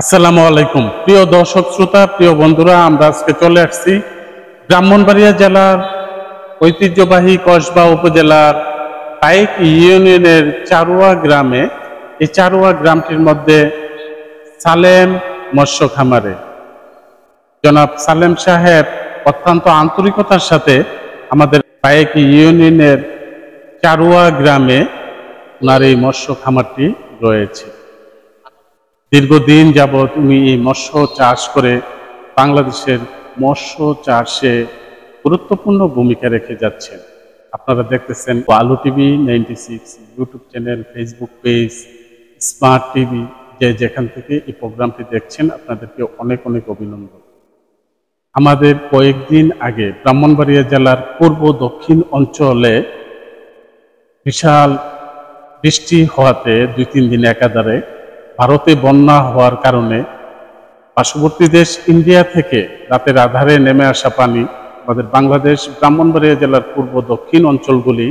আসসালামু আলাইকুম প্রিয় দর্শক শ্রোতা, প্রিয় বন্ধুরা, আমরা আজকে চলে আসছি ব্রাহ্মণবাড়িয়া জেলার ঐতিহ্যবাহী কসবা উপজেলার পাইক ইউনিয়নের চারুয়া গ্রামে। এই চারুয়া গ্রামটির মধ্যে সালেম মৎস্য খামারে জনাব সালেম সাহেব অত্যন্ত আন্তরিকতার সাথে আমাদের পাইক ইউনিয়নের চারুয়া গ্রামে ওনার এই মৎস্য খামারটি রয়েছে। দীর্ঘদিন যাবৎ উনি এই মৎস্য চাষ করে বাংলাদেশের মৎস্য চাষে গুরুত্বপূর্ণ ভূমিকা রেখে যাচ্ছেন। আপনারা দেখতেছেন আলু TV 96 YouTube channel, Facebook page, smart TV, যেখান থেকে এই প্রোগ্রামটি দেখছেন আপনাদেরকে অনেক অনেক অভিনন্দন। আমাদের কয়েকদিন আগে ব্রাহ্মণবাড়িয়া জেলার পূর্ব দক্ষিণ অঞ্চলে বিশাল বৃষ্টি হওয়াতে 2-3 দিন একাধারে ভারতে বন্যা হওয়ার কারণে পার্শ্ববর্তী দেশ ইন্ডিয়া থেকে রাতের আধারে নেমে আসা পানি আমাদের বাংলাদেশ ব্রাহ্মণবাড়িয়া জেলার পূর্ব দক্ষিণ অঞ্চলগুলি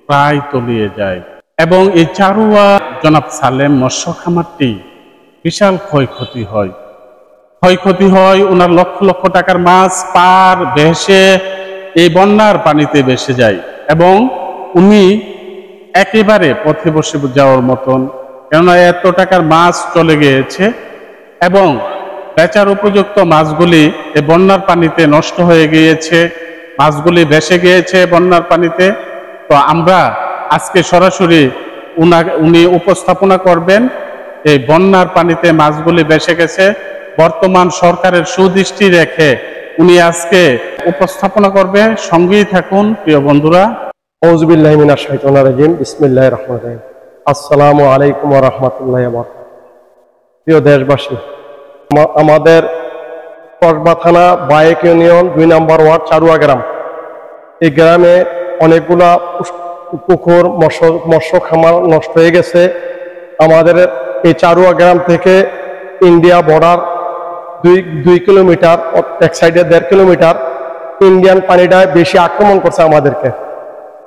প্রায় তলিয়ে যায় এবং এই চারুয়া জনাব সালেম মৎস্য খামারটি বিশাল ক্ষয়ক্ষতি হয়। ওনার লক্ষ লক্ষ টাকার মাছ পার ভেসে এই বন্যার পানিতে ভেসে যায় এবং উনি একেবারে পথে বসে যাওয়ার মতন, কেননা এত টাকার মাছ চলে গিয়েছে এবং বেচার উপযুক্ত মাছগুলি এই বন্যার পানিতে নষ্ট হয়ে গিয়েছে, মাছগুলি ভেসে গিয়েছে বন্যার পানিতে। তো আমরা আজকে সরাসরি উনি উপস্থাপনা করবেন এই বন্যার পানিতে মাছগুলি ভেসে গেছে। বর্তমান সরকারের সুদৃষ্টি রেখে উনি আজকে উপস্থাপনা করবে। সঙ্গেই থাকুন প্রিয় বন্ধুরা। আউযুবিল্লাহি মিনাশ শাইতানির রাজিম। বিসমিল্লাহির রহমানির রহিম। আসসালামু আলাইকুম ওয়া রাহমাতুল্লাহি ওয়া বারাকাতুহু। প্রিয় দেশবাসী, আমাদের কসবা থানা বাইক ইউনিয়ন 2 নম্বর ওয়ার্ড চারুয়া গ্রাম, এই গ্রামে অনেকগুলা পুকুর মৎস্য খামার নষ্ট হয়ে গেছে। আমাদের এই চারুয়া গ্রাম থেকে ইন্ডিয়া বর্ডার 2 কিলোমিটার, এক সাইডে 1.5 কিলোমিটার ইন্ডিয়ান পানিটা বেশি আক্রমণ করছে আমাদেরকে,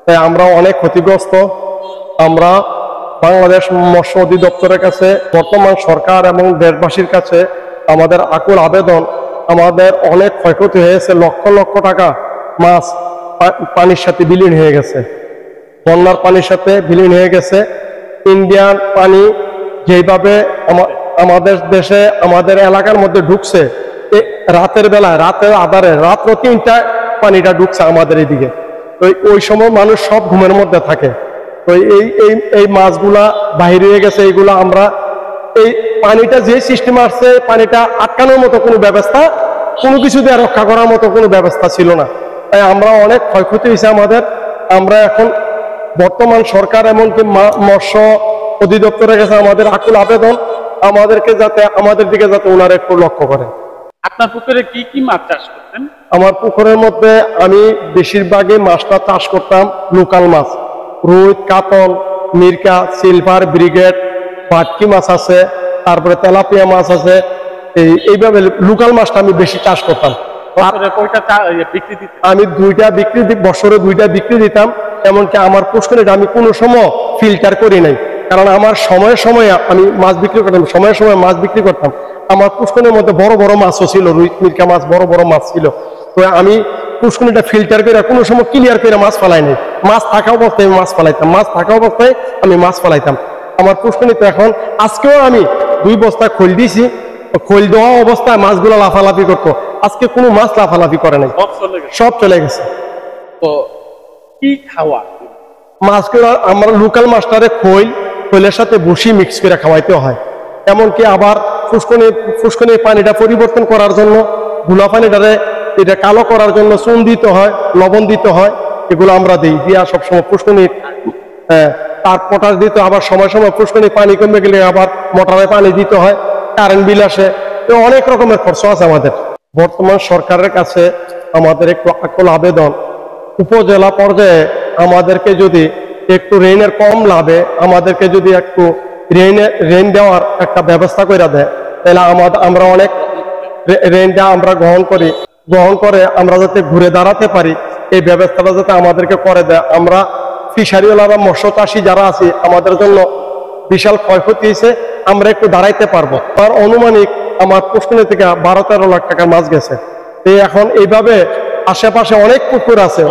তাই আমরা অনেক ক্ষতিগ্রস্ত। আমরা বাংলাদেশ মৎস্য অধিদপ্তরের কাছে, বর্তমান সরকার এবং দেশবাসীর কাছে আমাদের আকুল আবেদন, আমাদের অনেক ক্ষয়ক্ষতি হয়েছে, লক্ষ লক্ষ টাকা মাছ পানির সাথে বিলীন হয়ে গেছে, বন্যার পানির সাথে বিলীন হয়ে গেছে। ইন্ডিয়ান পানি যেভাবে আমাদের দেশে, আমাদের এলাকার মধ্যে ঢুকছে, রাতের বেলায়, রাতের আধারে, রাত্র 3টায় পানিটা ঢুকছে আমাদের এইদিকে। তো ওই সময় মানুষ সব ঘুমের মধ্যে থাকে। তো এই মাছগুলা বাহির হয়ে গেছে। এইগুলা আমরা এই পানিটা যে সিস্টেমে আসছে, পানিটা আটকানোর মতো কোনো ব্যবস্থা, কোনো কিছু দিয়ে রক্ষা করার মতো কোনো ব্যবস্থা ছিল না। তাই আমরা অনেক ক্ষয়ক্ষতি হয়েছে আমাদের। আমরা এখন বর্তমান সরকার এমনকি মৎস্য অধিদপ্তরের কাছে আমাদের আকুল আবেদন, আমাদেরকে যাতে, আমাদের দিকে যাতে ওনারা একটু লক্ষ্য করে। আপনার পুকুরে কি কি মাছ চাষ করতেন? আমার পুকুরের মধ্যে আমি বেশিরভাগই মাছটা চাষ করতাম লোকাল মাছ, রুই, কাতল, মিরকা, সিলভার, ব্রিগেড, বাটকি মাছ আছে, তারপরে তেলাপিয়া মাছ আছে। এইভাবে লোকাল মাছটা আমি বেশি চাষ করতাম। আমি বছরে 2টা বিক্রি দিতাম। এমনকি আমার পুষ্করিটা আমি কোনো সময় ফিল্টার করি নাই, কারণ আমার সময়ে সময়ে আমি মাছ বিক্রি করতাম, সময়ে সময়ে মাছ বিক্রি করতাম। আমার পুষ্করির মধ্যে বড় বড় মাছও ছিল, রুই, মিরকা মাছ, বড় বড় মাছ ছিল। তো আমি পুষ্করিটা ফিল্টার করে কোনো সময় ক্লিয়ার করে মাছ ফেলাই নাই। মাছ থাকা অবস্থায় আমি মাছ ফেলাইতাম, মাছ থাকা অবস্থায় আমি মাছ ফেলাইতাম। আমার পুষ্করিতে এখন আজকেও আমি 2 বস্তা খোল দিয়েছি, খোল দেওয়া অবস্থায় মাছগুলো লাফালাফি করতো। আজকে কোনো মাছ লাফালাফি করে নাই, সব চলে গেছে। তো কি খাওয়া মাছগুলো আমরা লোকাল মাছটারে খোলের সাথে বসি মিক্স করে খাওয়াইতে হয়। এমনকি আবার ফুসকুনির পানিটা পরিবর্তন করার জন্য, গুলা পানিটারে এটা কালো করার জন্য চুন দিতে হয়, লবণ দিতে হয়। এগুলো আমরা দিই, দিয়া সবসময় ফুসকুনির তার পটাশ দিতে, আবার সময় সময় ফুসকুনির পানি কমে গেলে আবার মোটরে পানি দিতে হয়, কারেন্ট বিল আসে। তো অনেক রকমের খরচ আছে আমাদের। বর্তমান সরকারের কাছে আমাদের একটু আকুল আবেদন, উপজেলা পর্যায়ে আমাদেরকে যদি একটু ঋণের কম লাভে আমাদেরকে যদি একটু ঋণ দেওয়ার একটা ব্যবস্থা করে দেয়, তাহলে আমরা অনেক ঋণটা আমরা গ্রহণ করে আমরা যাতে ঘুরে দাঁড়াতে পারি, এই ব্যবস্থাটা যাতে আমাদেরকে করে দেয়। আমরা ফিশারিওয়ালা বা মৎস্য চাষী যারা আছি, আমাদের জন্য বিশাল ক্ষয়ক্ষতি হয়েছে। আমরা একটু দাঁড়াইতে পারবো। আর অনুমানিক আমার পুষ্করণী থেকে 12-13 লাখ টাকার মাছ গেছে। এখন এইভাবে আশেপাশে অনেক পুকুর আছে,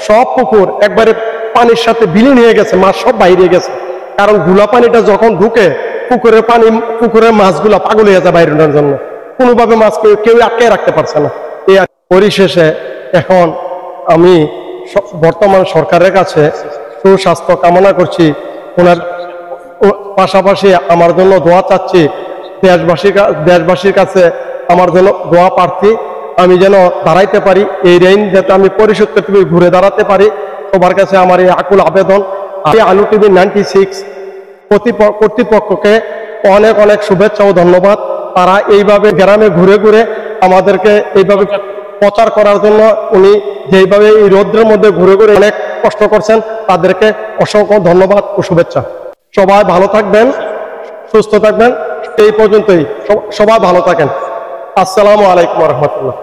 সব পুকুর একবারে পানির সাথে বিলীন হয়ে গেছে, মাছ সব বাইরে গেছে। কারণ গুলা পানিটা যখন ঢুকে পুকুরের মাছগুলা পাগল হয়ে যায় বাইরের জন্য, কোনোভাবে মাছ কেউ আটকে রাখতে পারছে না। এই পরিশেষে এখন আমি বর্তমান সরকারের কাছে সুস্বাস্থ্য কামনা করছি, ওনার পাশাপাশি আমার জন্য দোয়া চাচ্ছি, দেশবাসীর কাছে আমার জন্য দোয়া প্রার্থী, আমি যেন দাঁড়াইতে পারি, এই ঋণ যাতে আমি পরিশোধ করতে ঘুরে দাঁড়াতে পারি। সবার কাছে আমার এই আকুল আবেদন। আলু টিভি 96 কর্তৃপক্ষকে অনেক অনেক শুভেচ্ছা ও ধন্যবাদ। তারা এইভাবে গ্রামে ঘুরে ঘুরে আমাদেরকে এইভাবে প্রচার করার জন্য, উনি যেইভাবে এই রৌদ্রের মধ্যে ঘুরে ঘুরে অনেক কষ্ট করছেন, তাদেরকে অসংখ্য ধন্যবাদ ও শুভেচ্ছা। সবাই ভালো থাকবেন, সুস্থ থাকবেন। এই পর্যন্তই, সবাই ভালো থাকেন। আসসালামু আলাইকুম ওয়া রাহমাতুল্লাহ।